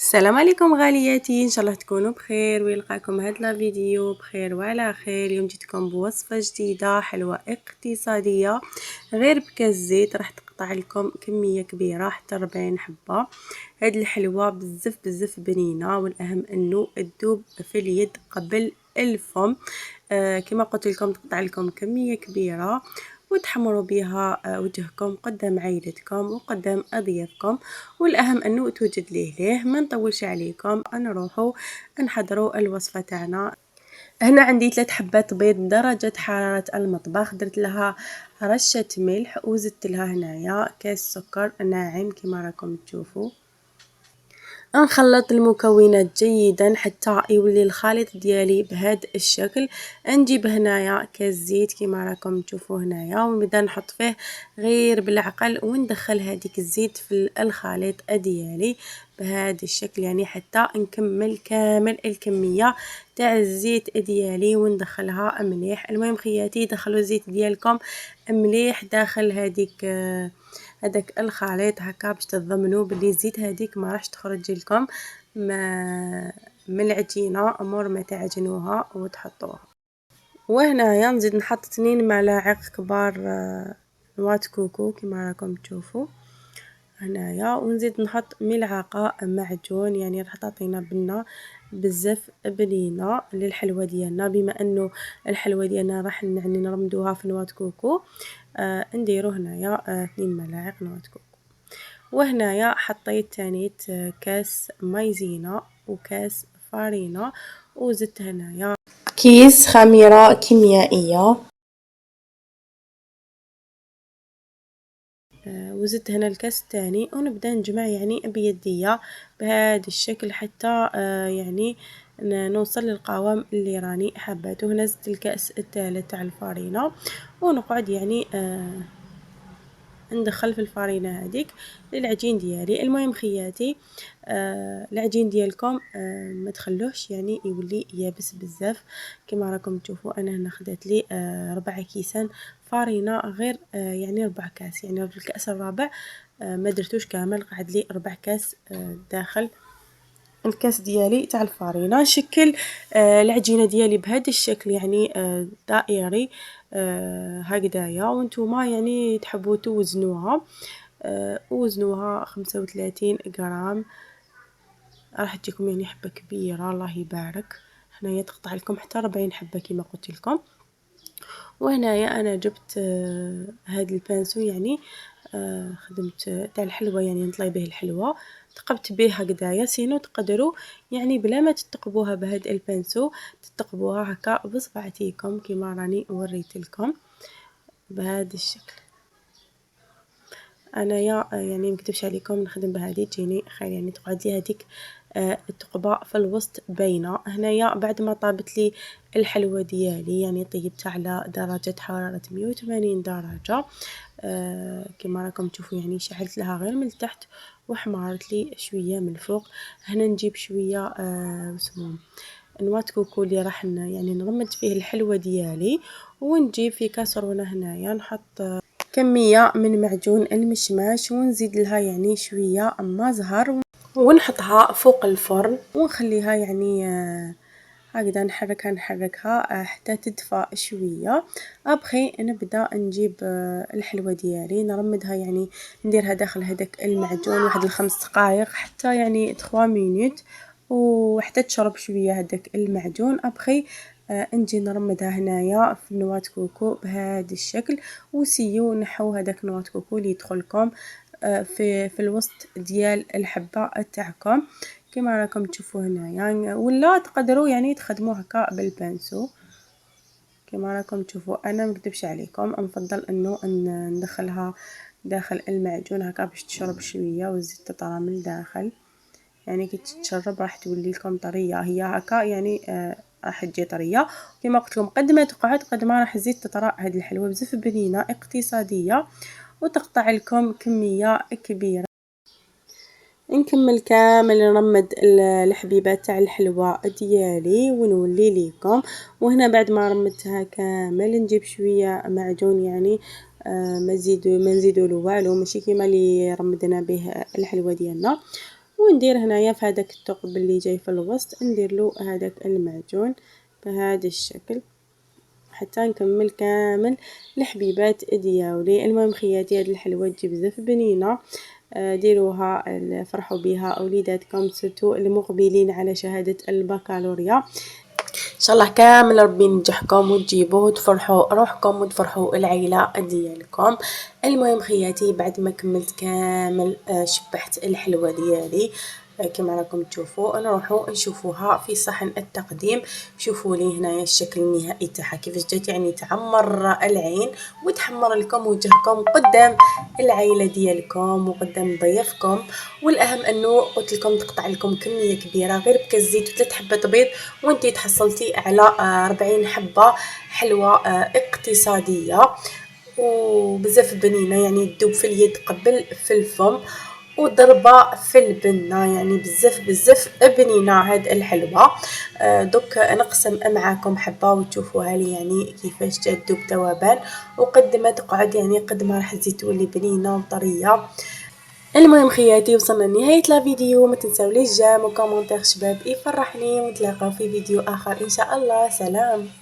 السلام عليكم غالياتي، ان شاء الله تكونوا بخير ويلقاكم هاد لا فيديو بخير وعلى خير. اليوم جيتكم بوصفه جديده حلوه اقتصاديه غير بكاس زيت. راح تقطع لكم كميه كبيره حتى 40 حبه. هاد الحلوه بزاف بنينه، والاهم انه تذوب في اليد قبل الفم. كما قلت لكم تقطع لكم كميه كبيره وتحمروا بها وجهكم قدام عائلتكم وقدام اضيافكم. والاهم انه توجد ليه ما نطولش عليكم، نروحوا نحضروا الوصفه تاعنا. هنا عندي 3 حبات بيض درجه حراره المطبخ، درت لها رشه ملح وزدت لها هنايا كاس سكر ناعم كما راكم تشوفوا. نخلط المكونات جيدا حتى يولي الخليط ديالي بهذا الشكل. نجيب هنايا كاس زيت كما راكم تشوفوا هنايا، ونبدا نحط فيه غير بالعقل وندخل هذيك الزيت في الخليط ديالي بهذا الشكل، يعني حتى نكمل كامل الكميه تاع الزيت ديالي وندخلها مليح. المهم خياتي دخلوا الزيت ديالكم مليح داخل هذاك الخليط هكا باش تضمنوا بلي الزيت هذيك ما راحش تخرج لكم من العجينه امور ما تعجنوها وتحطوها. وهنايا نزيد نحط 2 ملاعق كبار نواه كوكو كما راكم تشوفوا هنايا، ونزيد نحط ملعقه معجون، يعني راح تعطينا بنه بزاف بنينه للحلوه ديالنا. بما انه الحلوه ديالنا راح يعني نرمدوها في نواه كوكو، نديرو هنايا 2 ملاعق نواه كوكو. وهنايا حطيت تانيت كاس مايزينا وكاس فارينة، وزدت هنايا كيس خميرة كيميائية، وزدت هنا الكاس الثاني، ونبدا نجمع يعني بيدية بهذا الشكل حتى يعني نوصل للقوام اللي راني حباته. هنا زدت الكاس الثالث تاع الفارينة، ونقعد يعني ندخل في الفارينه هذيك للعجين ديالي. المهم خياتي العجين ديالكم ما تخلوهش يعني يولي يابس بزاف. كما راكم تشوفوا انا هنا خدات لي 4 كيسان فارينه، غير يعني 4 كاس، يعني الكاس الرابع ما درتوش كامل، قعد لي 4 كاس داخل الكاس ديالي تاع الفارينه. نشكل العجينه ديالي بهذا الشكل، يعني دائري هكذايا، وانتوما يعني تحبوا توزنوها وزنوها 35 غرام، راح تجيكم يعني حبه كبيره الله يبارك. هنايا تقطع لكم حتى 40 حبه كما قلت لكم. وهنايا انا جبت هذا البانسو، يعني خدمت تاع الحلوه، يعني نطلي به الحلوه، ثقبت به هكذايا. سينو تقدروا يعني بلا ما تثقبوها بهذا البانسو تثقبوها هكا بصبعتيكم كما راني وريت لكم بهذا الشكل. انايا يعني مكتبش عليكم نخدم بهذه تجيني خير، يعني تقعد لي هذيك الثقبه في الوسط باينه. هنايا بعد ما طابت لي الحلوه ديالي، يعني طيبتها على درجه حراره 180 درجه كما راكم تشوفوا، يعني شعلت لها غير من التحت وحمرت لي شويه من الفوق. هنا نجيب شويه واسمو نواه كوكو اللي راح يعني نغمد فيه الحلوه ديالي، ونجيب في كاسرونه هنايا نحط كميه من معجون المشماش، ونزيد لها يعني شويه ما زهر، ونحطها فوق الفرن ونخليها يعني هكذا نحركها حتى تدفى شويه. ابخي نبدا نجيب الحلوه ديالي نرمدها، يعني نديرها داخل هذاك المعجون واحد 5 دقائق حتى يعني 3 مينوت، وحتى تشرب شويه هذاك المعجون. ابخي نجي نرمدها هنايا في نواه كوكو بهذا الشكل، وسيو نحو هذاك نواه كوكو اللي يدخلكم في الوسط ديال الحبه تاعكم كما راكم تشوفوا هنايا. يعني ولا تقدروا يعني تخدموا هكا بالبانسو كما راكم تشوفوا. انا مكتبش عليكم، نفضل انه ندخلها داخل المعجون هكا باش تشرب شويه والزيت تطرى داخل، يعني كي تتشرب راح تولي لكم طريه هي هكا، يعني راح تجي طريه. كما قلت لكم قد ما تقعد قد ما راح تزيد تطرى. هذه الحلوه بزاف بنينه اقتصاديه وتقطع لكم كميه كبيره. نكمل كامل نرمد الحبيبات تاع الحلوى ديالي ونولي لكم. وهنا بعد ما رمدتها كامل نجيب شويه معجون، يعني ما نزيدو له والو، ماشي كيما اللي رمدنا به الحلوى ديالنا. وندير هنايا في هذاك الثقب اللي جاي في الوسط ندير له هذاك المعجون بهذا الشكل حتى نكمل كامل الحبيبات دياولي. المهم خياتي هاد الحلوه تجي بزاف بنينه، ديروها فرحوا بها وليداتكم سورتو المقبلين على شهاده البكالوريا. ان شاء الله كامل ربي ينجحكم وتجيبوه وتفرحوا روحكم وتفرحوا العيله ديالكم. المهم خياتي بعد ما كملت كامل شبحت الحلوه ديالي كما راكم تشوفوا نروحوا نشوفوها في صحن التقديم. شوفوا لي هنايا الشكل النهائي تاعها كيفاش جات، يعني تعمر العين وتحمر لكم وجهكم قدام العائله ديالكم وقدام ضيافكم. والاهم انه قلت لكم تقطع لكم كميه كبيره غير بكاس زيت و3 حبات بيض وانتي تحصلتي على 40 حبه حلوه اقتصاديه وبزاف بنينه، يعني تذوب في اليد قبل في الفم وضربه في البنه، يعني بزاف بنينه هاد الحلوه. دوك نقسم معاكم حبه وتشوفوها لي يعني كيفاش تذوب ذوبان وقد ما تقعد يعني قد ما راح تزيد تولي بنينه وطريه. المهم خياتي وصلنا لنهايه لا فيديو، ما تنساو لي جيم وكومونتير شباب يفرحني، ونتلاقاو في فيديو اخر ان شاء الله. سلام.